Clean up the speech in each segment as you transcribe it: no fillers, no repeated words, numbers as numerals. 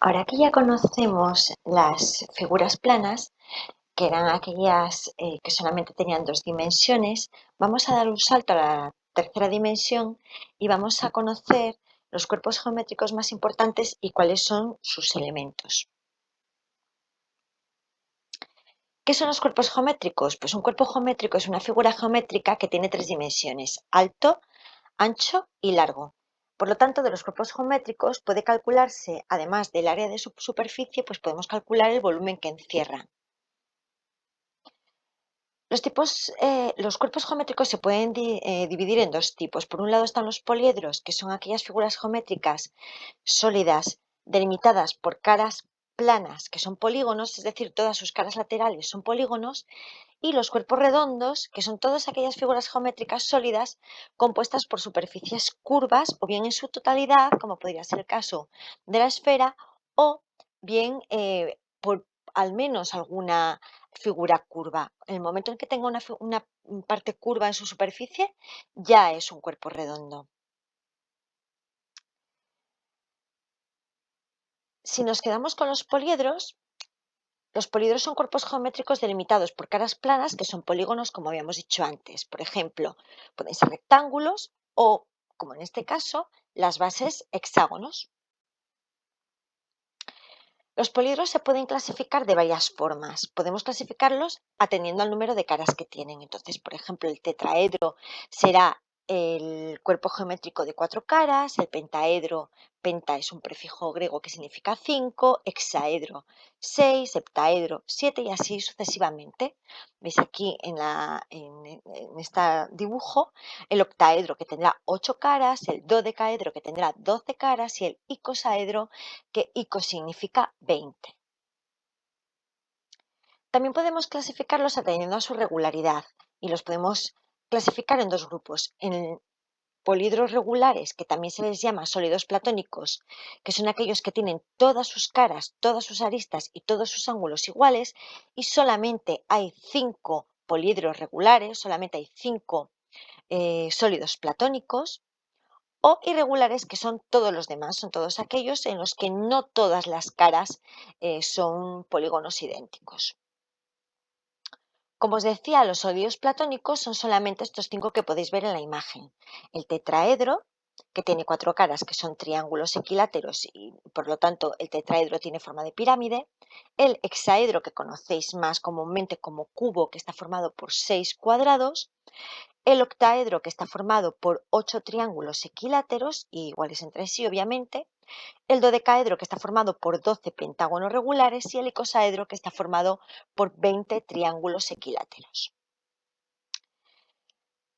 Ahora que ya conocemos las figuras planas, que eran aquellas que solamente tenían dos dimensiones, vamos a dar un salto a la tercera dimensión y vamos a conocer los cuerpos geométricos más importantes y cuáles son sus elementos. ¿Qué son los cuerpos geométricos? Pues un cuerpo geométrico es una figura geométrica que tiene tres dimensiones: alto, ancho y largo. Por lo tanto, de los cuerpos geométricos puede calcularse, además del área de su superficie, pues podemos calcular el volumen que encierran. Los cuerpos geométricos se pueden dividir en dos tipos. Por un lado están los poliedros, que son aquellas figuras geométricas sólidas delimitadas por caras planas, que son polígonos, es decir, todas sus caras laterales son polígonos, y los cuerpos redondos, que son todas aquellas figuras geométricas sólidas compuestas por superficies curvas, o bien en su totalidad, como podría ser el caso de la esfera, o bien por al menos alguna figura curva. En el momento en que tenga una parte curva en su superficie, ya es un cuerpo redondo. Si nos quedamos con los poliedros son cuerpos geométricos delimitados por caras planas que son polígonos, como habíamos dicho antes. Por ejemplo, pueden ser rectángulos o, como en este caso, las bases hexágonos. Los poliedros se pueden clasificar de varias formas. Podemos clasificarlos atendiendo al número de caras que tienen. Entonces, por ejemplo, el tetraedro será el cuerpo geométrico de 4 caras, el pentaedro, penta es un prefijo griego que significa 5, hexaedro 6, septaedro 7 y así sucesivamente. Veis aquí en este dibujo el octaedro, que tendrá 8 caras, el dodecaedro, que tendrá 12 caras, y el icosaedro, que ico significa 20. También podemos clasificarlos atendiendo a su regularidad y los podemos clasificar en dos grupos: en poliedros regulares, que también se les llama sólidos platónicos, que son aquellos que tienen todas sus caras, todas sus aristas y todos sus ángulos iguales, y solamente hay 5 poliedros regulares, solamente hay 5 sólidos platónicos. O irregulares, que son todos los demás, son todos aquellos en los que no todas las caras son polígonos idénticos. Como os decía, los sólidos platónicos son solamente estos 5 que podéis ver en la imagen. El tetraedro, que tiene 4 caras, que son triángulos equiláteros y por lo tanto el tetraedro tiene forma de pirámide. El hexaedro, que conocéis más comúnmente como cubo, que está formado por 6 cuadrados. El octaedro, que está formado por 8 triángulos equiláteros y iguales entre sí, obviamente. El dodecaedro, que está formado por 12 pentágonos regulares, y el icosaedro, que está formado por 20 triángulos equiláteros.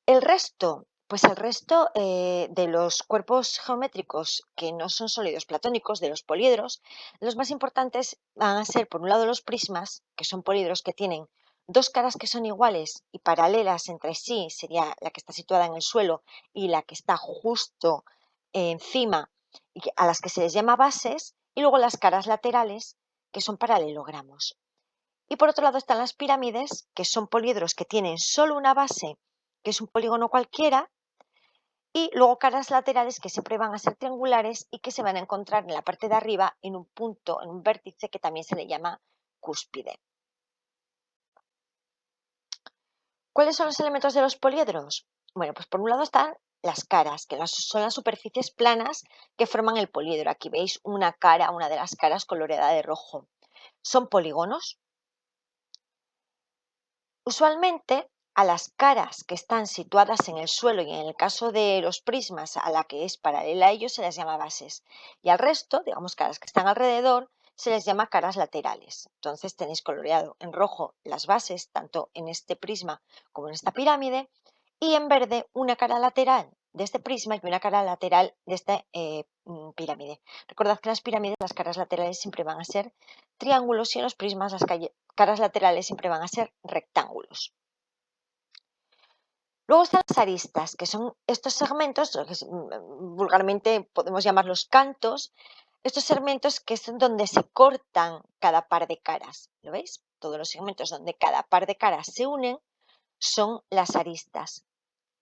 El resto, de los cuerpos geométricos que no son sólidos platónicos, de los poliedros, los más importantes van a ser, por un lado, los prismas, que son poliedros que tienen dos caras que son iguales y paralelas entre sí, sería la que está situada en el suelo y la que está justo encima, y a las que se les llama bases, y luego las caras laterales, que son paralelogramos. Y por otro lado están las pirámides, que son poliedros que tienen solo una base, que es un polígono cualquiera, y luego caras laterales que siempre van a ser triangulares y que se van a encontrar en la parte de arriba en un punto, en un vértice que también se le llama cúspide. ¿Cuáles son los elementos de los poliedros? Bueno, pues por un lado están las caras, que son las superficies planas que forman el poliedro. Aquí veis una cara, una de las caras coloreada de rojo. Son polígonos. Usualmente, a las caras que están situadas en el suelo, y en el caso de los prismas a la que es paralela a ellos, se les llama bases, y al resto, digamos que a las que están alrededor, se les llama caras laterales. Entonces tenéis coloreado en rojo las bases, tanto en este prisma como en esta pirámide, y en verde una cara lateral de este prisma y una cara lateral de esta pirámide. Recordad que en las pirámides las caras laterales siempre van a ser triángulos y en los prismas las caras laterales siempre van a ser rectángulos. Luego están las aristas, que son estos segmentos, que vulgarmente podemos llamarlos cantos, estos segmentos que es donde se cortan cada par de caras. ¿Lo veis? Todos los segmentos donde cada par de caras se unen son las aristas.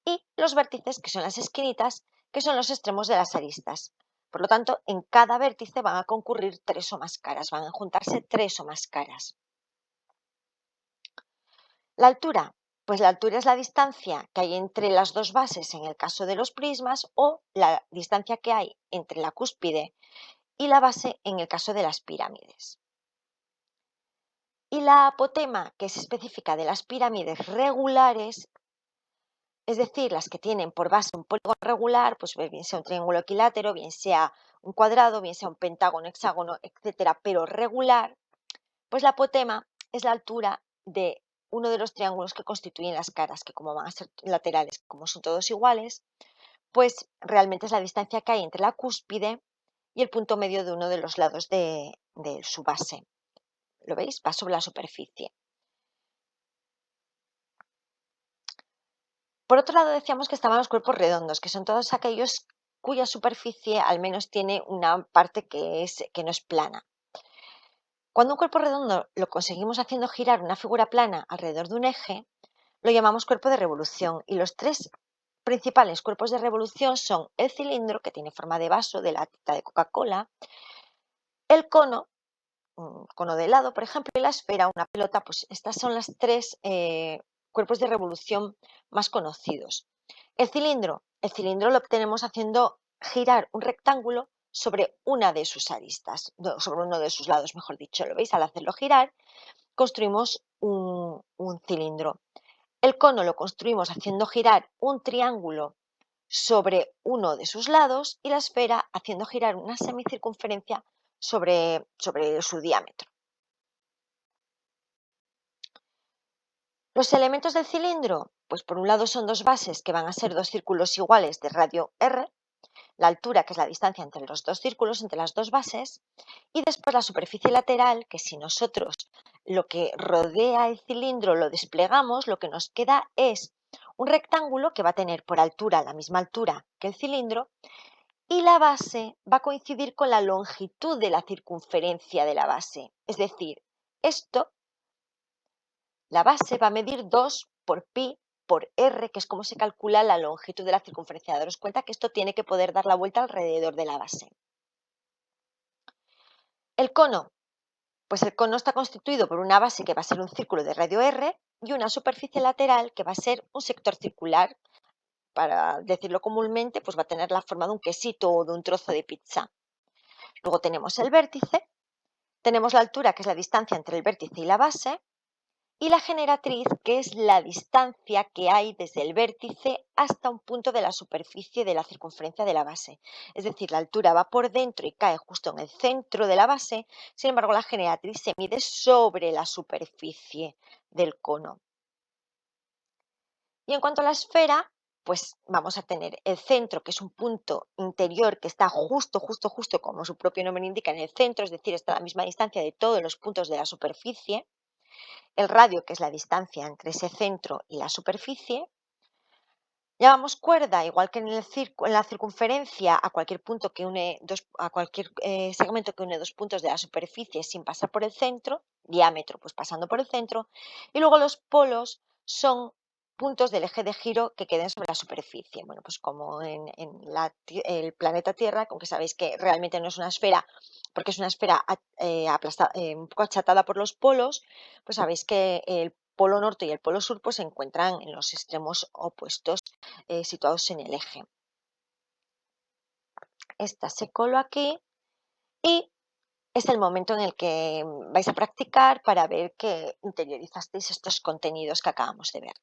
Y los vértices, que son las esquinitas, que son los extremos de las aristas. Por lo tanto, en cada vértice van a concurrir 3 o más caras, van a juntarse 3 o más caras. La altura, pues la altura es la distancia que hay entre las dos bases en el caso de los prismas o la distancia que hay entre la cúspide y la base en el caso de las pirámides. Y la apotema, que es específica de las pirámides regulares, es decir, las que tienen por base un polígono regular, pues bien sea un triángulo equilátero, bien sea un cuadrado, bien sea un pentágono, hexágono, etcétera, pero regular, pues la apotema es la altura de uno de los triángulos que constituyen las caras, que como van a ser laterales, como son todos iguales, pues realmente es la distancia que hay entre la cúspide y el punto medio de uno de los lados de su base. ¿Lo veis? Va sobre la superficie. Por otro lado, decíamos que estaban los cuerpos redondos, que son todos aquellos cuya superficie al menos tiene una parte que no es plana. Cuando un cuerpo redondo lo conseguimos haciendo girar una figura plana alrededor de un eje, lo llamamos cuerpo de revolución, y los 3 principales cuerpos de revolución son el cilindro, que tiene forma de vaso, de latita de Coca-Cola, el cono, un cono de helado, por ejemplo, y la esfera, una pelota. Pues estas son las 3 cuerpos de revolución más conocidos. El cilindro lo obtenemos haciendo girar un rectángulo sobre una de sus aristas, sobre uno de sus lados, mejor dicho. ¿Lo veis? Al hacerlo girar, construimos un cilindro. El cono lo construimos haciendo girar un triángulo sobre uno de sus lados y la esfera haciendo girar una semicircunferencia sobre su diámetro. Los elementos del cilindro, pues por un lado son dos bases que van a ser dos círculos iguales de radio r, la altura, que es la distancia entre los dos círculos, entre las dos bases, y después la superficie lateral, que si nosotros lo que rodea el cilindro lo desplegamos, lo que nos queda es un rectángulo que va a tener por altura la misma altura que el cilindro, y la base va a coincidir con la longitud de la circunferencia de la base. Es decir, la base va a medir 2 por pi por r, que es como se calcula la longitud de la circunferencia. Daros cuenta que esto tiene que poder dar la vuelta alrededor de la base. El cono, pues el cono está constituido por una base que va a ser un círculo de radio r y una superficie lateral que va a ser un sector circular. Para decirlo comúnmente, pues va a tener la forma de un quesito o de un trozo de pizza. Luego tenemos el vértice, tenemos la altura, que es la distancia entre el vértice y la base, y la generatriz, que es la distancia que hay desde el vértice hasta un punto de la superficie de la circunferencia de la base. Es decir, la altura va por dentro y cae justo en el centro de la base, sin embargo la generatriz se mide sobre la superficie del cono. Y en cuanto a la esfera, pues vamos a tener el centro, que es un punto interior que está justo, como su propio nombre indica, en el centro, es decir, está a la misma distancia de todos los puntos de la superficie. El radio, que es la distancia entre ese centro y la superficie. Llamamos cuerda, igual que en la circunferencia, a cualquier punto que une a cualquier segmento que une dos puntos de la superficie sin pasar por el centro, diámetro, pues pasando por el centro, y luego los polos son puntos del eje de giro que queden sobre la superficie. Bueno, pues como en el planeta Tierra, aunque sabéis que realmente no es una esfera, porque es una esfera un poco achatada por los polos, pues sabéis que el polo norte y el polo sur pues se encuentran en los extremos opuestos, situados en el eje. Esta se coló aquí y es el momento en el que vais a practicar para ver que interiorizasteis estos contenidos que acabamos de ver.